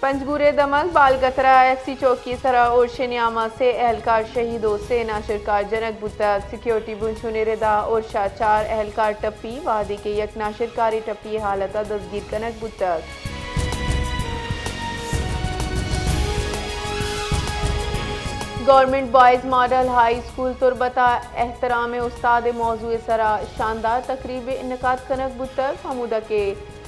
पंजगुरे दमक बालगतरा FC चौकी सरा और शनियामा से एहलकार शहीदों से नाशिरकार जनक बुतक सिक्योरिटी बुंछुने रेदा और शाह 4 एहलकार टप्पी वादी के यक नाशिरकारी टप्पी हालत दस्तगीर कनक बुतक। Government boys model high school तुरबता एहतराम उस्ताद मौजू सरा शानदार तकरीब इनकाद कनक बुतक हमूदा के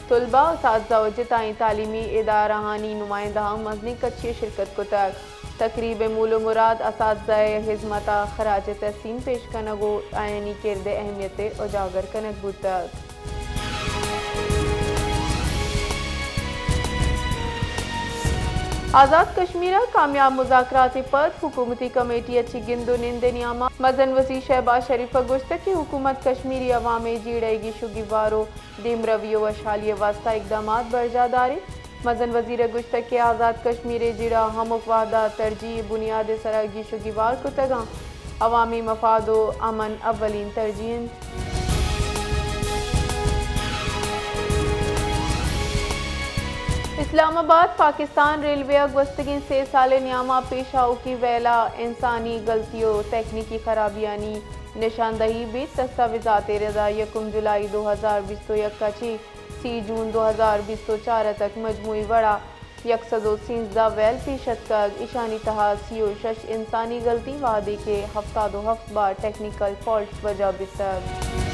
तलबा उस्ताद जिताई तालीमी इदाराहानी नुमाइंदा मजनी कच्ची शिरकत को तकरीब मूल मुराद असातिज़ाए हिज़मता खराज तहसीन पेश कनगो आयनी किरद अहमियत उजागर कनक बुतक। आज़ाद कश्मीर कामयाब मुज़ाकराती पद हुकूमती कमेटी अच्छी गिंदो निंद नियामा मजन वज़ीर शहबाज शरीफ गुश्त की हुकूमत कश्मीरी अवाम जीड़ेगी शुगिवारो दिम रवियो वशालिय वास्ता इकदामात बरजादारी मजन वज़ीर गुश्त के आज़ाद कश्मीर जिड़ा हम वादा तरजीह बुनियाद सरागी शुगिवार को तगा अवामी मफादो अमन अव्वलीन तरजीह। इस्लामाबाद पाकिस्तान रेलवे अगवस्तगी से साल नियामा पेशाओं की वेला इंसानी गलतियों तकनीकी खराबियानी निशानदही भी दस्तावेज़ात रजा 1 जुलाई 2021 का 3 जून 2024 तक मजमूई वड़ा 113 वेल फीसद का ईशानी तहा 36 इंसानी गलती वादे के 77 बार टेक्निकल फॉल्ट वजह बिस्तर।